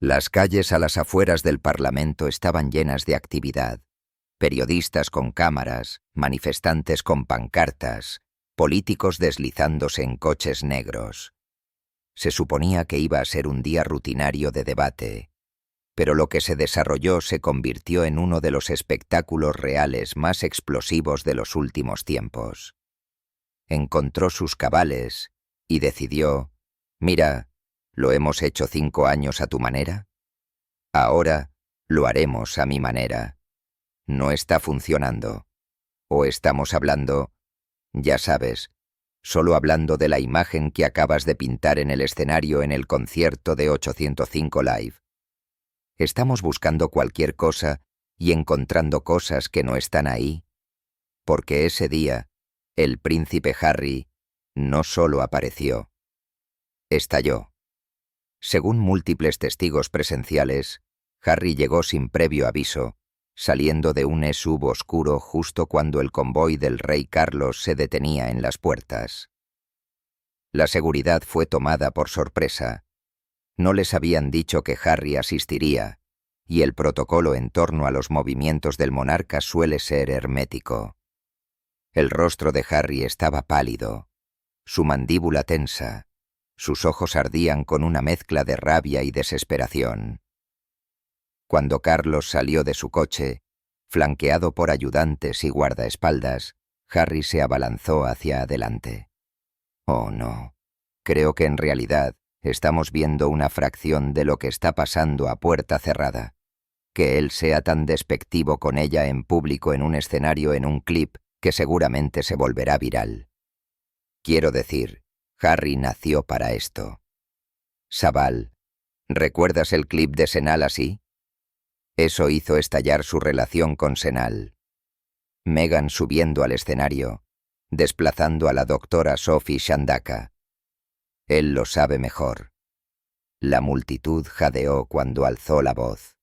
Las calles a las afueras del Parlamento estaban llenas de actividad. Periodistas con cámaras, manifestantes con pancartas, políticos deslizándose en coches negros. Se suponía que iba a ser un día rutinario de debate, pero lo que se desarrolló se convirtió en uno de los espectáculos reales más explosivos de los últimos tiempos. Encontró sus cabales y decidió: mira, ¿lo hemos hecho 5 años a tu manera? Ahora lo haremos a mi manera. No está funcionando. O estamos hablando, ya sabes, solo hablando de la imagen que acabas de pintar en el escenario en el concierto de 805 Live. Estamos buscando cualquier cosa y encontrando cosas que no están ahí, porque ese día, el príncipe Harry no solo apareció, estalló. Según múltiples testigos presenciales, Harry llegó sin previo aviso, saliendo de un SUV oscuro justo cuando el convoy del rey Carlos se detenía en las puertas. La seguridad fue tomada por sorpresa. No les habían dicho que Harry asistiría, y el protocolo en torno a los movimientos del monarca suele ser hermético. El rostro de Harry estaba pálido, su mandíbula tensa, sus ojos ardían con una mezcla de rabia y desesperación. Cuando Carlos salió de su coche, flanqueado por ayudantes y guardaespaldas, Harry se abalanzó hacia adelante. Oh no, creo que en realidad estamos viendo una fracción de lo que está pasando a puerta cerrada. Que él sea tan despectivo con ella en público en un escenario en un clip que seguramente se volverá viral. Quiero decir, Harry nació para esto. Sabal, ¿recuerdas el clip de Senal así? Eso hizo estallar su relación con Senal. Meghan subiendo al escenario, desplazando a la doctora Sophie Shandaka. Él lo sabe mejor. La multitud jadeó cuando alzó la voz.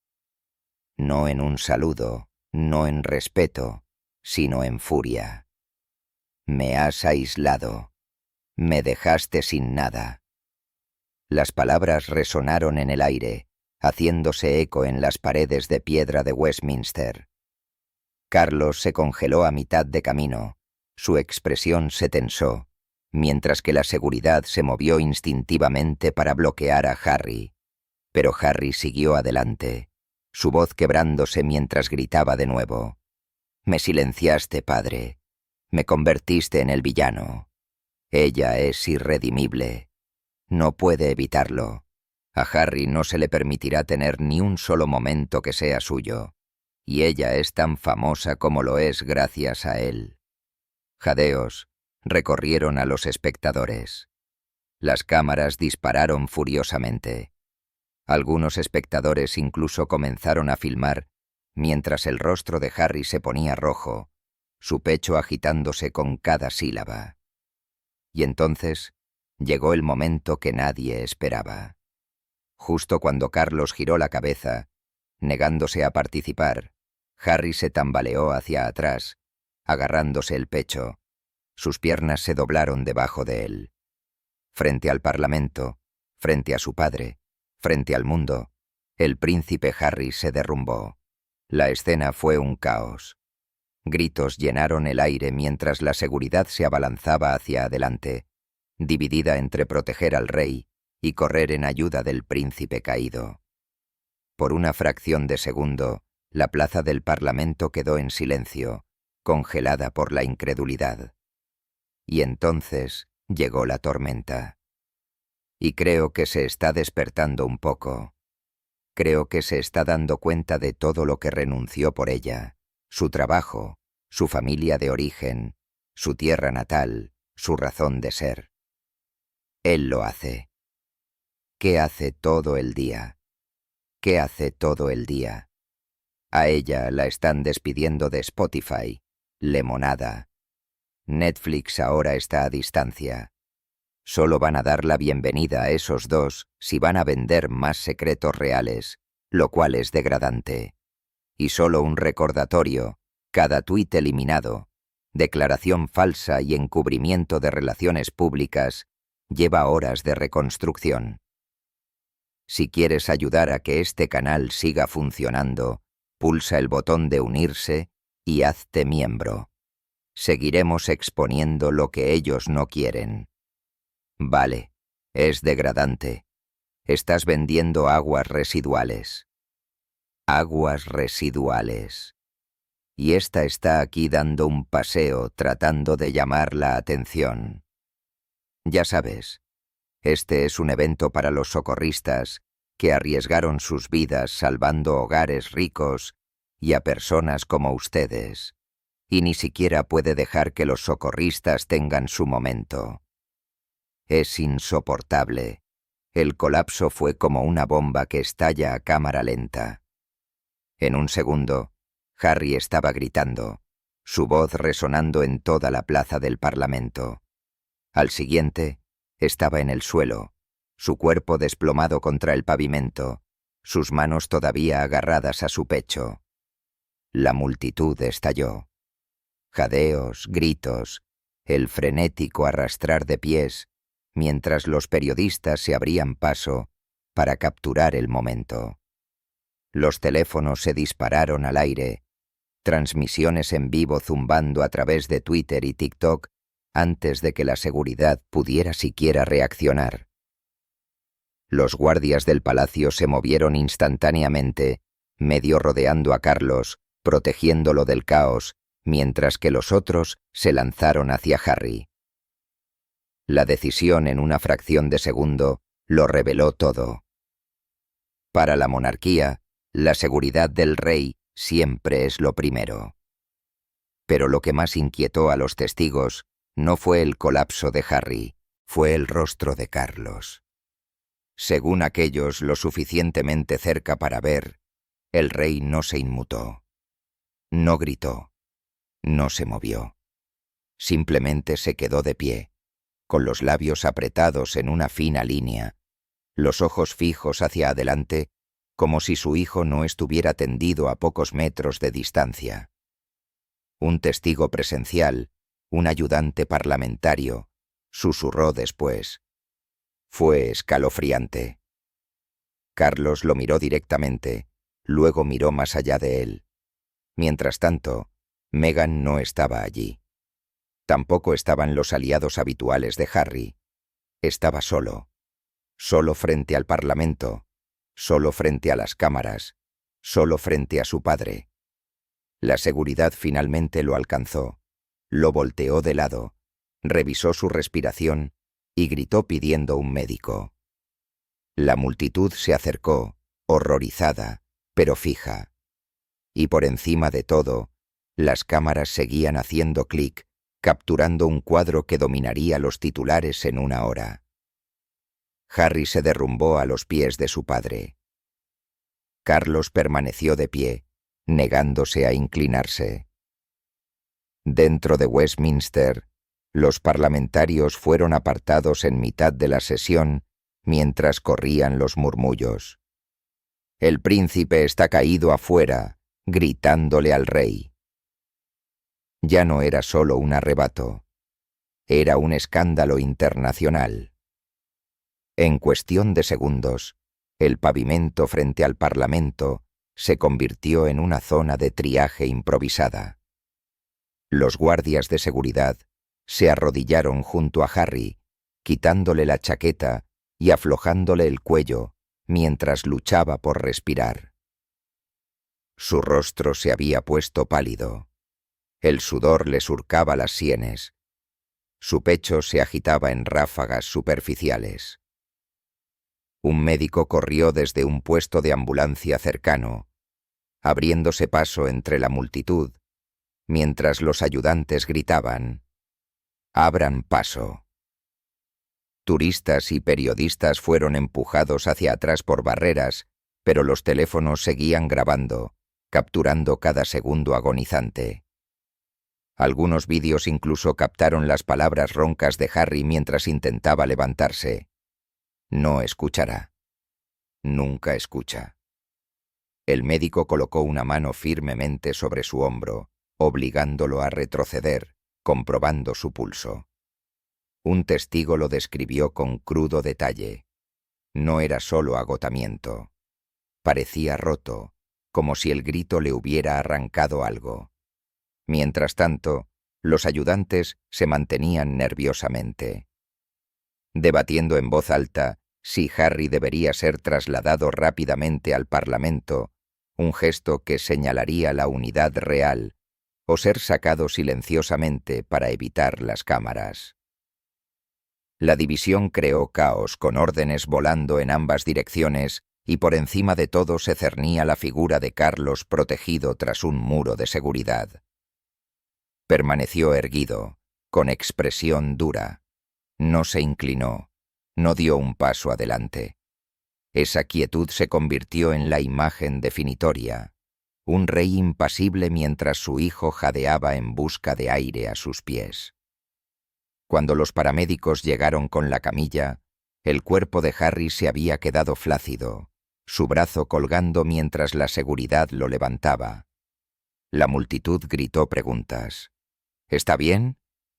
No en un saludo, no en respeto, sino en furia. Me has aislado. Me dejaste sin nada. Las palabras resonaron en el aire, haciéndose eco en las paredes de piedra de Westminster. Carlos se congeló a mitad de camino, su expresión se tensó, mientras que la seguridad se movió instintivamente para bloquear a Harry. Pero Harry siguió adelante, su voz quebrándose mientras gritaba de nuevo. Me silenciaste, padre. Me convertiste en el villano. Ella es irredimible. No puede evitarlo. A Harry no se le permitirá tener ni un solo momento que sea suyo, y ella es tan famosa como lo es gracias a él. Jadeos recorrieron a los espectadores. Las cámaras dispararon furiosamente. Algunos espectadores incluso comenzaron a filmar, mientras el rostro de Harry se ponía rojo, su pecho agitándose con cada sílaba. Y entonces llegó el momento que nadie esperaba. Justo cuando Carlos giró la cabeza, negándose a participar, Harry se tambaleó hacia atrás, agarrándose el pecho. Sus piernas se doblaron debajo de él. Frente al Parlamento, frente a su padre, frente al mundo, el príncipe Harry se derrumbó. La escena fue un caos. Gritos llenaron el aire mientras la seguridad se abalanzaba hacia adelante, dividida entre proteger al rey y correr en ayuda del príncipe caído. Por una fracción de segundo, la plaza del Parlamento quedó en silencio, congelada por la incredulidad. Y entonces llegó la tormenta. Y creo que se está despertando un poco. Creo que se está dando cuenta de todo lo que renunció por ella, su trabajo, su familia de origen, su tierra natal, su razón de ser. Él lo hace. ¿Qué hace todo el día? ¿Qué hace todo el día? A ella la están despidiendo de Spotify, Lemonada. Netflix ahora está a distancia. Solo van a dar la bienvenida a esos dos si van a vender más secretos reales, lo cual es degradante. Y solo un recordatorio, cada tuit eliminado, declaración falsa y encubrimiento de relaciones públicas lleva horas de reconstrucción. Si quieres ayudar a que este canal siga funcionando, pulsa el botón de unirse y hazte miembro. Seguiremos exponiendo lo que ellos no quieren. Vale, es degradante. Estás vendiendo aguas residuales. Aguas residuales. Y esta está aquí dando un paseo tratando de llamar la atención. Ya sabes, este es un evento para los socorristas que arriesgaron sus vidas salvando hogares ricos y a personas como ustedes, y ni siquiera puede dejar que los socorristas tengan su momento. Es insoportable. El colapso fue como una bomba que estalla a cámara lenta. En un segundo, Harry estaba gritando, su voz resonando en toda la plaza del Parlamento. Al siguiente, estaba en el suelo, su cuerpo desplomado contra el pavimento, sus manos todavía agarradas a su pecho. La multitud estalló. Jadeos, gritos, el frenético arrastrar de pies, mientras los periodistas se abrían paso para capturar el momento. Los teléfonos se dispararon al aire, transmisiones en vivo zumbando a través de Twitter y TikTok antes de que la seguridad pudiera siquiera reaccionar. Los guardias del palacio se movieron instantáneamente, medio rodeando a Carlos, protegiéndolo del caos, mientras que los otros se lanzaron hacia Harry. La decisión en una fracción de segundo lo reveló todo. Para la monarquía, la seguridad del rey siempre es lo primero. Pero lo que más inquietó a los testigos no fue el colapso de Harry, fue el rostro de Carlos. Según aquellos lo suficientemente cerca para ver, el rey no se inmutó. No gritó. No se movió. Simplemente se quedó de pie, con los labios apretados en una fina línea, los ojos fijos hacia adelante, como si su hijo no estuviera tendido a pocos metros de distancia. Un testigo presencial, un ayudante parlamentario, susurró después. Fue escalofriante. Carlos lo miró directamente, luego miró más allá de él. Mientras tanto, Meghan no estaba allí. Tampoco estaban los aliados habituales de Harry. Estaba solo. Solo frente al Parlamento. Solo frente a las cámaras. Solo frente a su padre. La seguridad finalmente lo alcanzó. Lo volteó de lado. Revisó su respiración y gritó pidiendo un médico. La multitud se acercó, horrorizada, pero fija. Y por encima de todo, las cámaras seguían haciendo clic, capturando un cuadro que dominaría los titulares en una hora. Harry se derrumbó a los pies de su padre. Carlos permaneció de pie, negándose a inclinarse. Dentro de Westminster, los parlamentarios fueron apartados en mitad de la sesión mientras corrían los murmullos. «El príncipe está caído afuera», gritándole al rey. Ya no era solo un arrebato, era un escándalo internacional. En cuestión de segundos, el pavimento frente al Parlamento se convirtió en una zona de triaje improvisada. Los guardias de seguridad se arrodillaron junto a Harry, quitándole la chaqueta y aflojándole el cuello mientras luchaba por respirar. Su rostro se había puesto pálido. El sudor le surcaba las sienes. Su pecho se agitaba en ráfagas superficiales. Un médico corrió desde un puesto de ambulancia cercano, abriéndose paso entre la multitud, mientras los ayudantes gritaban: «¡Abran paso!». Turistas y periodistas fueron empujados hacia atrás por barreras, pero los teléfonos seguían grabando, capturando cada segundo agonizante. Algunos vídeos incluso captaron las palabras roncas de Harry mientras intentaba levantarse. No escuchará. Nunca escucha. El médico colocó una mano firmemente sobre su hombro, obligándolo a retroceder, comprobando su pulso. Un testigo lo describió con crudo detalle. No era solo agotamiento. Parecía roto, como si el grito le hubiera arrancado algo. Mientras tanto, los ayudantes se mantenían nerviosamente, debatiendo en voz alta si Harry debería ser trasladado rápidamente al Parlamento, un gesto que señalaría la unidad real, o ser sacado silenciosamente para evitar las cámaras. La división creó caos con órdenes volando en ambas direcciones y por encima de todo se cernía la figura de Carlos protegido tras un muro de seguridad. Permaneció erguido, con expresión dura. No se inclinó, no dio un paso adelante. Esa quietud se convirtió en la imagen definitoria, un rey impasible mientras su hijo jadeaba en busca de aire a sus pies. Cuando los paramédicos llegaron con la camilla, el cuerpo de Harry se había quedado flácido, su brazo colgando mientras la seguridad lo levantaba. La multitud gritó preguntas. «¿Está bien?»,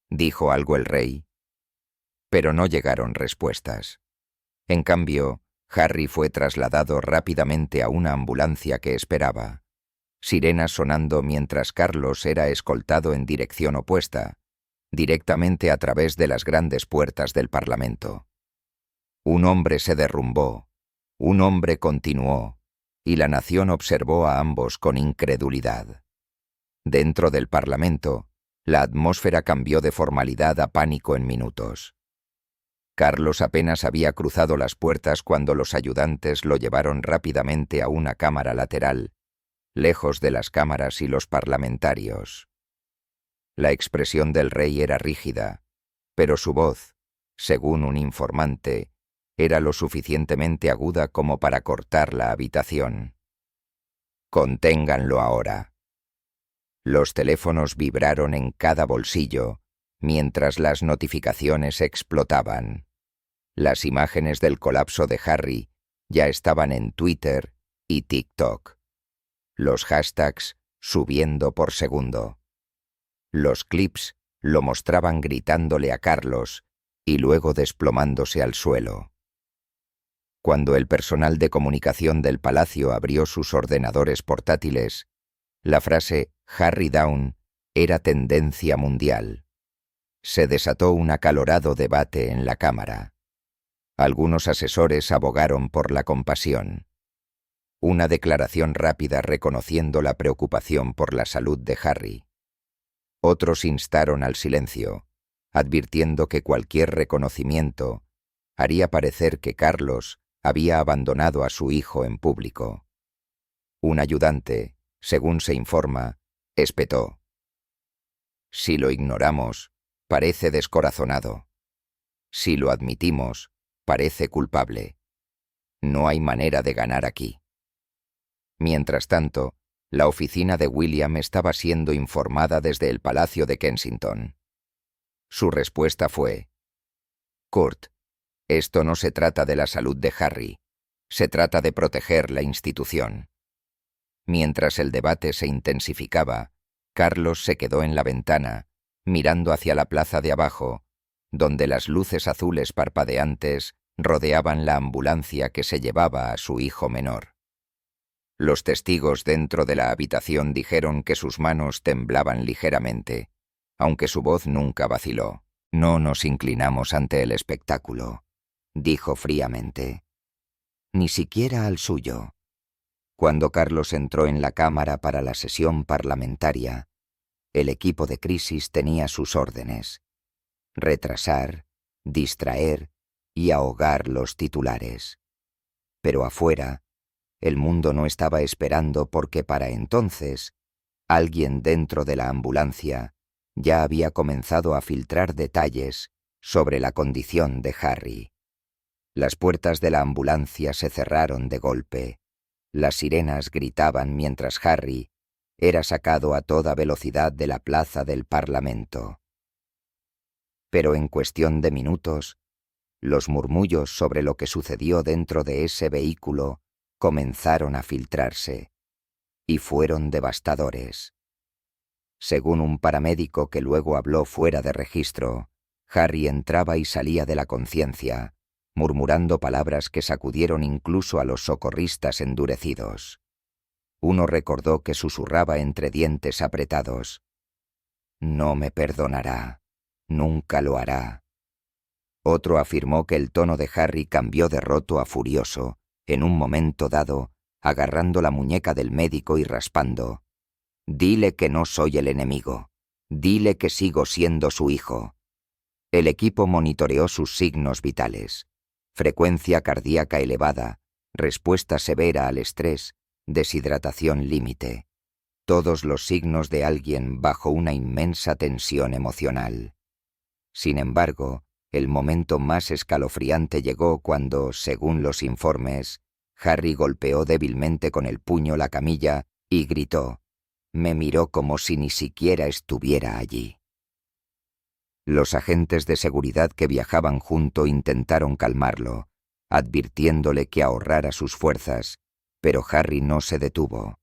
dijo algo el rey. Pero no llegaron respuestas. En cambio, Harry fue trasladado rápidamente a una ambulancia que esperaba, sirenas sonando mientras Carlos era escoltado en dirección opuesta, directamente a través de las grandes puertas del Parlamento. Un hombre se derrumbó, un hombre continuó, y la nación observó a ambos con incredulidad. Dentro del Parlamento, la atmósfera cambió de formalidad a pánico en minutos. Carlos apenas había cruzado las puertas cuando los ayudantes lo llevaron rápidamente a una cámara lateral, lejos de las cámaras y los parlamentarios. La expresión del rey era rígida, pero su voz, según un informante, era lo suficientemente aguda como para cortar la habitación. «Conténganlo ahora». Los teléfonos vibraron en cada bolsillo, mientras las notificaciones explotaban. Las imágenes del colapso de Harry ya estaban en Twitter y TikTok. Los hashtags subiendo por segundo. Los clips lo mostraban gritándole a Carlos y luego desplomándose al suelo. Cuando el personal de comunicación del palacio abrió sus ordenadores portátiles, la frase «Harry Down» era tendencia mundial. Se desató un acalorado debate en la Cámara. Algunos asesores abogaron por la compasión. Una declaración rápida reconociendo la preocupación por la salud de Harry. Otros instaron al silencio, advirtiendo que cualquier reconocimiento haría parecer que Carlos había abandonado a su hijo en público. Un ayudante, según se informa, espetó: «Si lo ignoramos, parece descorazonado. Si lo admitimos, parece culpable. No hay manera de ganar aquí». Mientras tanto, la oficina de William estaba siendo informada desde el Palacio de Kensington. Su respuesta fue: «Kurt, esto no se trata de la salud de Harry, se trata de proteger la institución». Mientras el debate se intensificaba, Carlos se quedó en la ventana, mirando hacia la plaza de abajo, donde las luces azules parpadeantes rodeaban la ambulancia que se llevaba a su hijo menor. Los testigos dentro de la habitación dijeron que sus manos temblaban ligeramente, aunque su voz nunca vaciló. «No nos inclinamos ante el espectáculo», dijo fríamente. «Ni siquiera al suyo». Cuando Carlos entró en la Cámara para la sesión parlamentaria, el equipo de crisis tenía sus órdenes: retrasar, distraer y ahogar los titulares. Pero afuera, el mundo no estaba esperando porque para entonces, alguien dentro de la ambulancia ya había comenzado a filtrar detalles sobre la condición de Harry. Las puertas de la ambulancia se cerraron de golpe. Las sirenas gritaban mientras Harry era sacado a toda velocidad de la plaza del Parlamento. Pero en cuestión de minutos, los murmullos sobre lo que sucedió dentro de ese vehículo comenzaron a filtrarse, y fueron devastadores. Según un paramédico que luego habló fuera de registro, Harry entraba y salía de la conciencia, murmurando palabras que sacudieron incluso a los socorristas endurecidos. Uno recordó que susurraba entre dientes apretados: «No me perdonará, nunca lo hará». Otro afirmó que el tono de Harry cambió de roto a furioso, en un momento dado, agarrando la muñeca del médico y raspando: «Dile que no soy el enemigo. Dile que sigo siendo su hijo». El equipo monitoreó sus signos vitales: frecuencia cardíaca elevada, respuesta severa al estrés, deshidratación límite. Todos los signos de alguien bajo una inmensa tensión emocional. Sin embargo, el momento más escalofriante llegó cuando, según los informes, Harry golpeó débilmente con el puño la camilla y gritó. Me miró como si ni siquiera estuviera allí. Los agentes de seguridad que viajaban junto intentaron calmarlo, advirtiéndole que ahorrara sus fuerzas, pero Harry no se detuvo.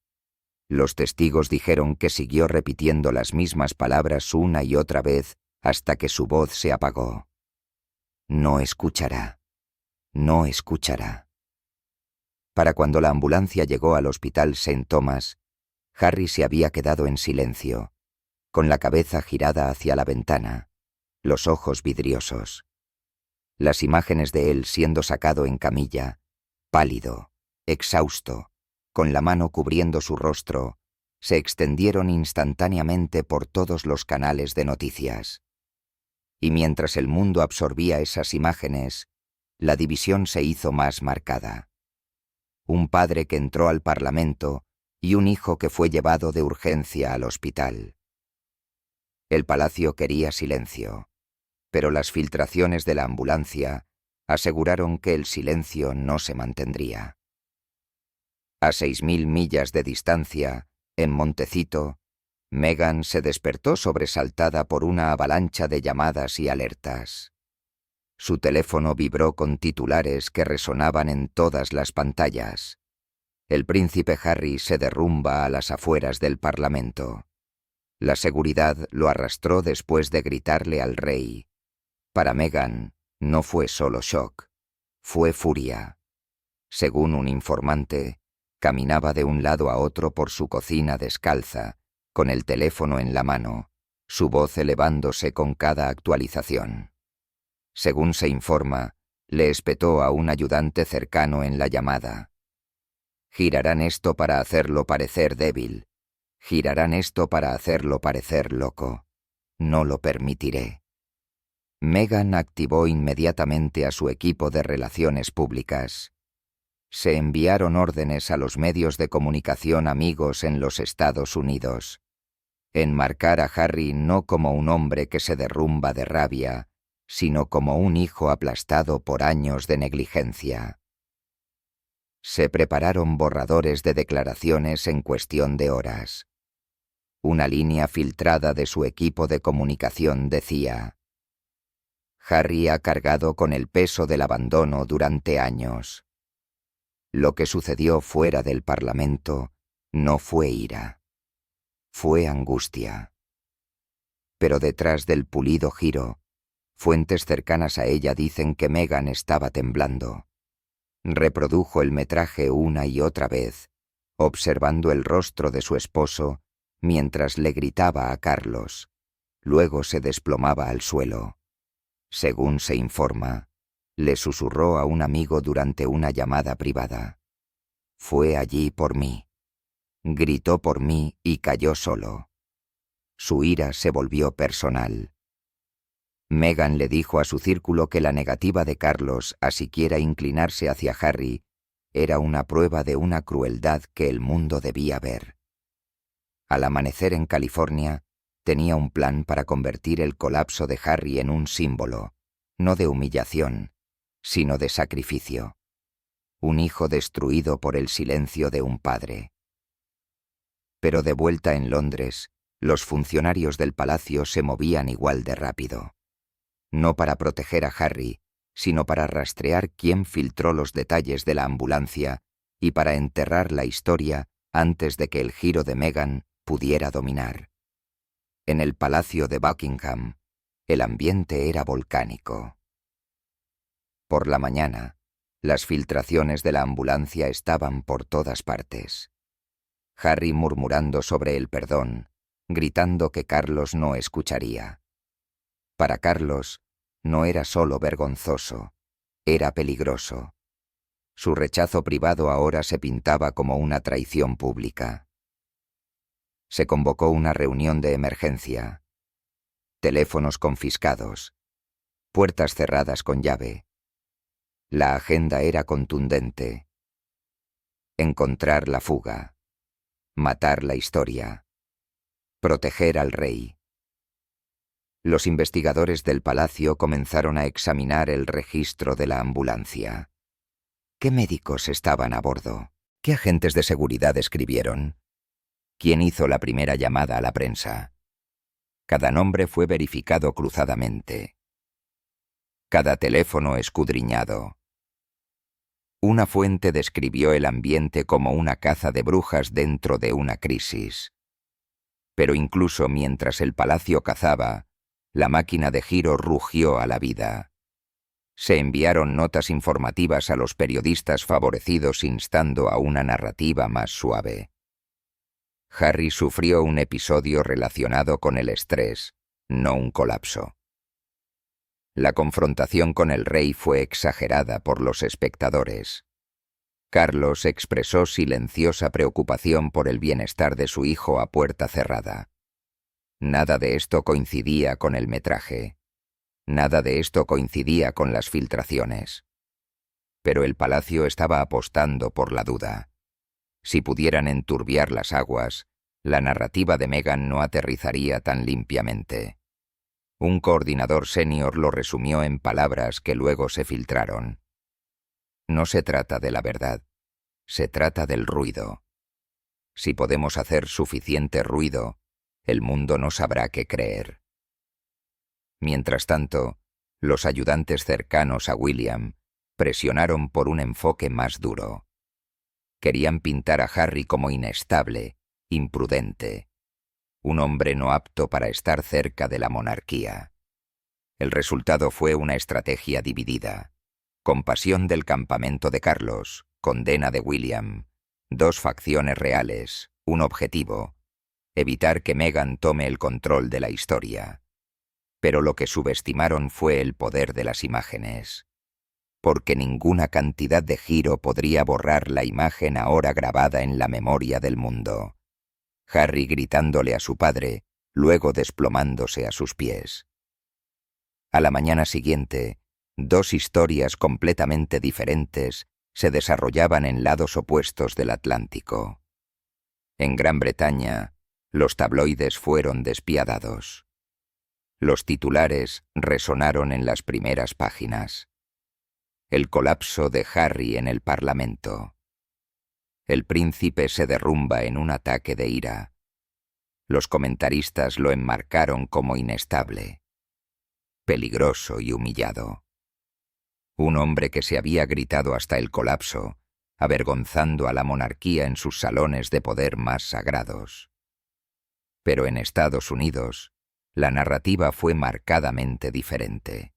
Los testigos dijeron que siguió repitiendo las mismas palabras una y otra vez hasta que su voz se apagó. No escuchará. No escuchará. Para cuando la ambulancia llegó al hospital St. Thomas, Harry se había quedado en silencio, con la cabeza girada hacia la ventana, los ojos vidriosos. Las imágenes de él siendo sacado en camilla, pálido, exhausto, con la mano cubriendo su rostro, se extendieron instantáneamente por todos los canales de noticias. Y mientras el mundo absorbía esas imágenes, la división se hizo más marcada. Un padre que entró al Parlamento y un hijo que fue llevado de urgencia al hospital. El palacio quería silencio, pero las filtraciones de la ambulancia aseguraron que el silencio no se mantendría. A 6.000 millas de distancia, en Montecito, Meghan se despertó sobresaltada por una avalancha de llamadas y alertas. Su teléfono vibró con titulares que resonaban en todas las pantallas. El príncipe Harry se derrumba a las afueras del Parlamento. La seguridad lo arrastró después de gritarle al rey. Para Meghan no fue solo shock, fue furia. Según un informante, caminaba de un lado a otro por su cocina descalza, con el teléfono en la mano, su voz elevándose con cada actualización. Según se informa, le espetó a un ayudante cercano en la llamada. Girarán esto para hacerlo parecer débil. Girarán esto para hacerlo parecer loco. No lo permitiré. Meghan activó inmediatamente a su equipo de relaciones públicas. Se enviaron órdenes a los medios de comunicación amigos en los Estados Unidos. Enmarcar a Harry no como un hombre que se derrumba de rabia, sino como un hijo aplastado por años de negligencia. Se prepararon borradores de declaraciones en cuestión de horas. Una línea filtrada de su equipo de comunicación decía: Harry ha cargado con el peso del abandono durante años. Lo que sucedió fuera del Parlamento no fue ira, fue angustia. Pero detrás del pulido giro, fuentes cercanas a ella dicen que Meghan estaba temblando. Reprodujo el metraje una y otra vez, observando el rostro de su esposo mientras le gritaba a Carlos. Luego se desplomaba al suelo. Según se informa, le susurró a un amigo durante una llamada privada. Fue allí por mí. Gritó por mí y cayó solo. Su ira se volvió personal. Meghan le dijo a su círculo que la negativa de Carlos a siquiera inclinarse hacia Harry era una prueba de una crueldad que el mundo debía ver. Al amanecer en California, tenía un plan para convertir el colapso de Harry en un símbolo, no de humillación, sino de sacrificio. Un hijo destruido por el silencio de un padre. Pero de vuelta en Londres, los funcionarios del palacio se movían igual de rápido. No para proteger a Harry, sino para rastrear quién filtró los detalles de la ambulancia y para enterrar la historia antes de que el giro de Meghan pudiera dominar. En el palacio de Buckingham, el ambiente era volcánico. Por la mañana, las filtraciones de la ambulancia estaban por todas partes. Harry murmurando sobre el perdón, gritando que Carlos no escucharía. Para Carlos, no era solo vergonzoso, era peligroso. Su rechazo privado ahora se pintaba como una traición pública. Se convocó una reunión de emergencia. Teléfonos confiscados. Puertas cerradas con llave. La agenda era contundente. Encontrar la fuga. Matar la historia. Proteger al rey. Los investigadores del palacio comenzaron a examinar el registro de la ambulancia. ¿Qué médicos estaban a bordo? ¿Qué agentes de seguridad escribieron? ¿Quién hizo la primera llamada a la prensa? Cada nombre fue verificado cruzadamente. Cada teléfono escudriñado. Una fuente describió el ambiente como una caza de brujas dentro de una crisis. Pero incluso mientras el palacio cazaba, la máquina de giro rugió a la vida. Se enviaron notas informativas a los periodistas favorecidos instando a una narrativa más suave. Harry sufrió un episodio relacionado con el estrés, no un colapso. La confrontación con el rey fue exagerada por los espectadores. Carlos expresó silenciosa preocupación por el bienestar de su hijo a puerta cerrada. Nada de esto coincidía con el metraje. Nada de esto coincidía con las filtraciones. Pero el palacio estaba apostando por la duda. Si pudieran enturbiar las aguas, la narrativa de Meghan no aterrizaría tan limpiamente. Un coordinador senior lo resumió en palabras que luego se filtraron. No se trata de la verdad, se trata del ruido. Si podemos hacer suficiente ruido, el mundo no sabrá qué creer. Mientras tanto, los ayudantes cercanos a William presionaron por un enfoque más duro. Querían pintar a Harry como inestable, imprudente, un hombre no apto para estar cerca de la monarquía. El resultado fue una estrategia dividida. Compasión del campamento de Carlos, condena de William, dos facciones reales, un objetivo: evitar que Meghan tome el control de la historia. Pero lo que subestimaron fue el poder de las imágenes. Porque ninguna cantidad de giro podría borrar la imagen ahora grabada en la memoria del mundo. Harry gritándole a su padre, luego desplomándose a sus pies. A la mañana siguiente, dos historias completamente diferentes se desarrollaban en lados opuestos del Atlántico. En Gran Bretaña, los tabloides fueron despiadados. Los titulares resonaron en las primeras páginas. El colapso de Harry en el Parlamento. El príncipe se derrumba en un ataque de ira. Los comentaristas lo enmarcaron como inestable, peligroso y humillado. Un hombre que se había gritado hasta el colapso, avergonzando a la monarquía en sus salones de poder más sagrados. Pero en Estados Unidos, la narrativa fue marcadamente diferente.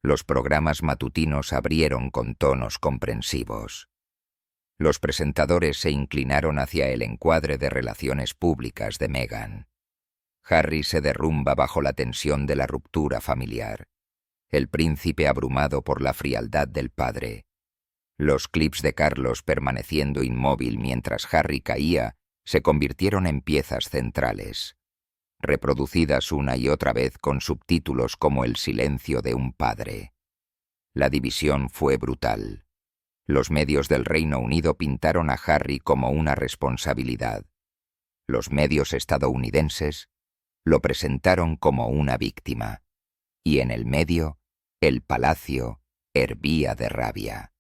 Los programas matutinos abrieron con tonos comprensivos. Los presentadores se inclinaron hacia el encuadre de relaciones públicas de Meghan. Harry se derrumba bajo la tensión de la ruptura familiar. El príncipe abrumado por la frialdad del padre. Los clips de Carlos permaneciendo inmóvil mientras Harry caía se convirtieron en piezas centrales, reproducidas una y otra vez con subtítulos como El silencio de un padre. La división fue brutal. Los medios del Reino Unido pintaron a Harry como una responsabilidad. Los medios estadounidenses lo presentaron como una víctima. Y en el medio, el palacio hervía de rabia.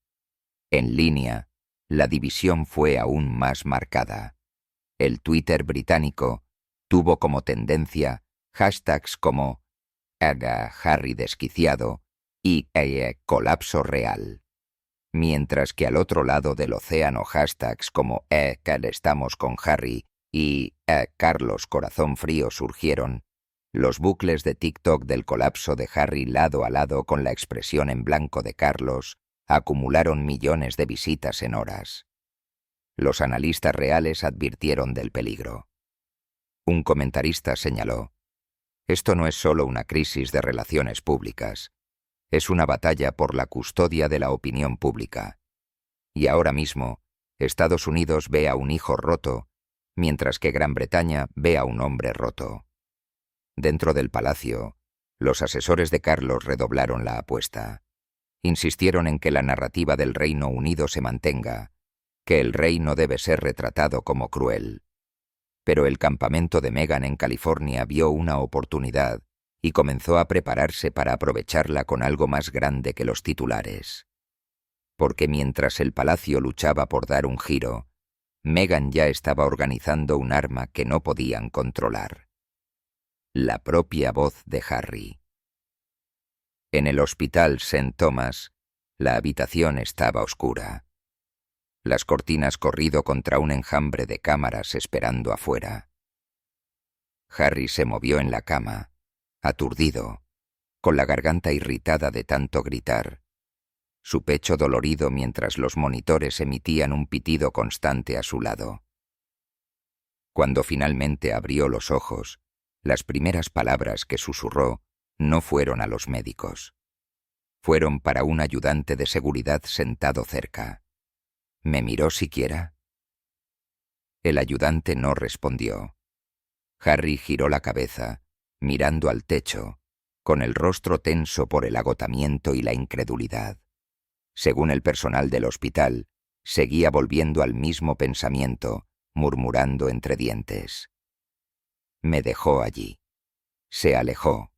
En línea, la división fue aún más marcada. El Twitter británico tuvo como tendencia hashtags como #Harry desquiciado y colapso real. Mientras que al otro lado del océano hashtags como estamos con Harry y Carlos corazón frío surgieron, Los bucles de TikTok del colapso de Harry lado a lado con la expresión en blanco de Carlos acumularon millones de visitas en horas. Los analistas reales advirtieron del peligro. Un comentarista señaló: «Esto no es solo una crisis de relaciones públicas, es una batalla por la custodia de la opinión pública. Y ahora mismo, Estados Unidos ve a un hijo roto, mientras que Gran Bretaña ve a un hombre roto». Dentro del palacio, los asesores de Carlos redoblaron la apuesta. Insistieron en que la narrativa del Reino Unido se mantenga, que el rey no debe ser retratado como cruel. Pero el campamento de Meghan en California vio una oportunidad y comenzó a prepararse para aprovecharla con algo más grande que los titulares. Porque mientras el palacio luchaba por dar un giro, Meghan ya estaba organizando un arma que no podían controlar: la propia voz de Harry. En el hospital St. Thomas, la habitación estaba oscura. Las cortinas corrido contra un enjambre de cámaras esperando afuera. Harry se movió en la cama, aturdido, con la garganta irritada de tanto gritar, su pecho dolorido mientras los monitores emitían un pitido constante a su lado. Cuando finalmente abrió los ojos, las primeras palabras que susurró no fueron a los médicos. Fueron para un ayudante de seguridad sentado cerca. ¿Me miró siquiera? El ayudante no respondió. Harry giró la cabeza, mirando al techo, con el rostro tenso por el agotamiento y la incredulidad. Según el personal del hospital, seguía volviendo al mismo pensamiento, murmurando entre dientes. Me dejó allí. Se alejó.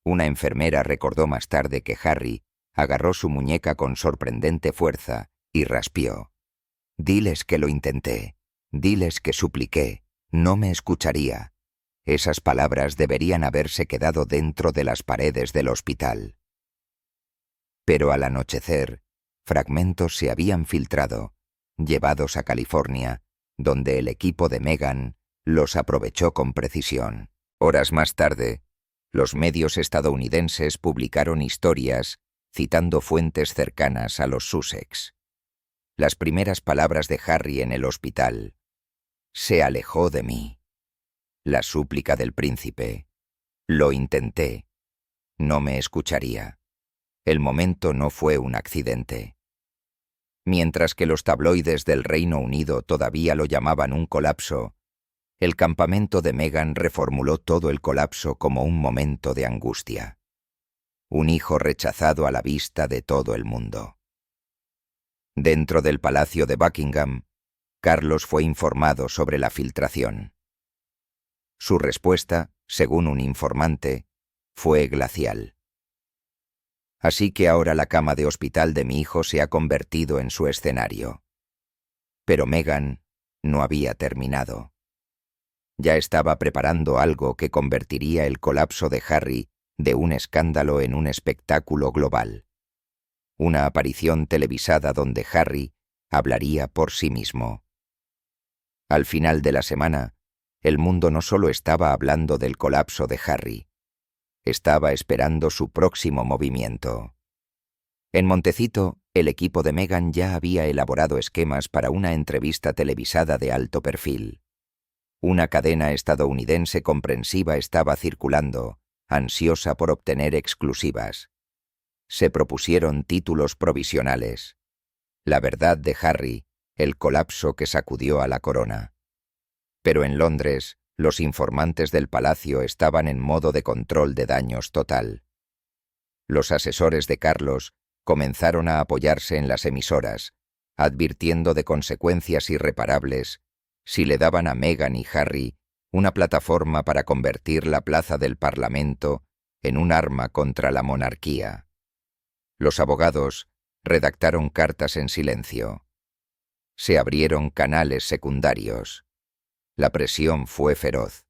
Una enfermera recordó más tarde que Harry agarró su muñeca con sorprendente fuerza y raspió. Diles que lo intenté, diles que supliqué, no me escucharía. Esas palabras deberían haberse quedado dentro de las paredes del hospital. Pero al anochecer, fragmentos se habían filtrado, llevados a California, donde el equipo de Meghan los aprovechó con precisión. Horas más tarde, los medios estadounidenses publicaron historias citando fuentes cercanas a los Sussex. Las primeras palabras de Harry en el hospital: «Se alejó de mí». La súplica del príncipe: «Lo intenté. No me escucharía». El momento no fue un accidente. Mientras que los tabloides del Reino Unido todavía lo llamaban un colapso, el campamento de Meghan reformuló todo el colapso como un momento de angustia. Un hijo rechazado a la vista de todo el mundo. Dentro del Palacio de Buckingham, Carlos fue informado sobre la filtración. Su respuesta, según un informante, fue glacial. Así que ahora la cama de hospital de mi hijo se ha convertido en su escenario. Pero Meghan no había terminado. Ya estaba preparando algo que convertiría el colapso de Harry de un escándalo en un espectáculo global. Una aparición televisada donde Harry hablaría por sí mismo. Al final de la semana, el mundo no solo estaba hablando del colapso de Harry, estaba esperando su próximo movimiento. En Montecito, el equipo de Meghan ya había elaborado esquemas para una entrevista televisada de alto perfil. Una cadena estadounidense comprensiva estaba circulando, ansiosa por obtener exclusivas. Se propusieron títulos provisionales: La verdad de Harry, el colapso que sacudió a la corona. Pero en Londres, los informantes del palacio estaban en modo de control de daños total. Los asesores de Carlos comenzaron a apoyarse en las emisoras, advirtiendo de consecuencias irreparables si le daban a Meghan y Harry una plataforma para convertir la plaza del Parlamento en un arma contra la monarquía. Los abogados redactaron cartas en silencio. Se abrieron canales secundarios. La presión fue feroz.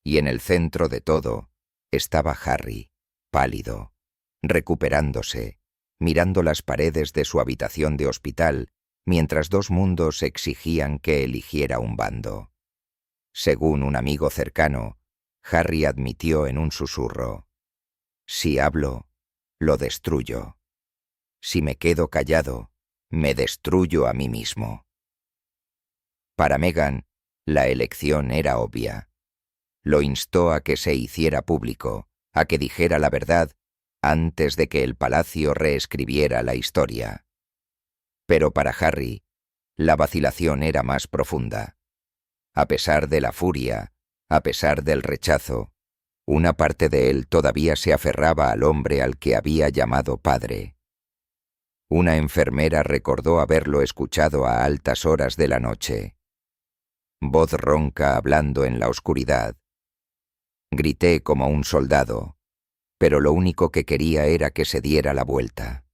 Y en el centro de todo estaba Harry, pálido, recuperándose, mirando las paredes de su habitación de hospital mientras dos mundos exigían que eligiera un bando. Según un amigo cercano, Harry admitió en un susurro: «Si hablo, lo destruyo. Si me quedo callado, me destruyo a mí mismo». Para Meghan, la elección era obvia. Lo instó a que se hiciera público, a que dijera la verdad antes de que el palacio reescribiera la historia. Pero para Harry, la vacilación era más profunda. A pesar de la furia, a pesar del rechazo, una parte de él todavía se aferraba al hombre al que había llamado padre. Una enfermera recordó haberlo escuchado a altas horas de la noche. Voz ronca hablando en la oscuridad. Grité como un soldado, pero lo único que quería era que se diera la vuelta.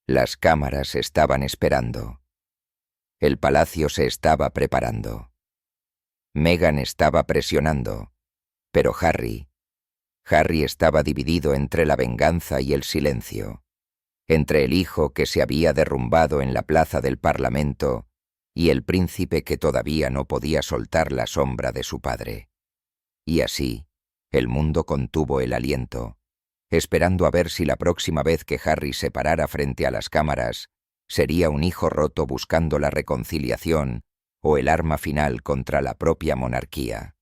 Las cámaras estaban esperando. El palacio se estaba preparando. Meghan estaba presionando, pero Harry estaba dividido entre la venganza y el silencio, entre el hijo que se había derrumbado en la plaza del Parlamento y el príncipe que todavía no podía soltar la sombra de su padre. Y así, el mundo contuvo el aliento, esperando a ver si la próxima vez que Harry se parara frente a las cámaras, sería un hijo roto buscando la reconciliación o el arma final contra la propia monarquía.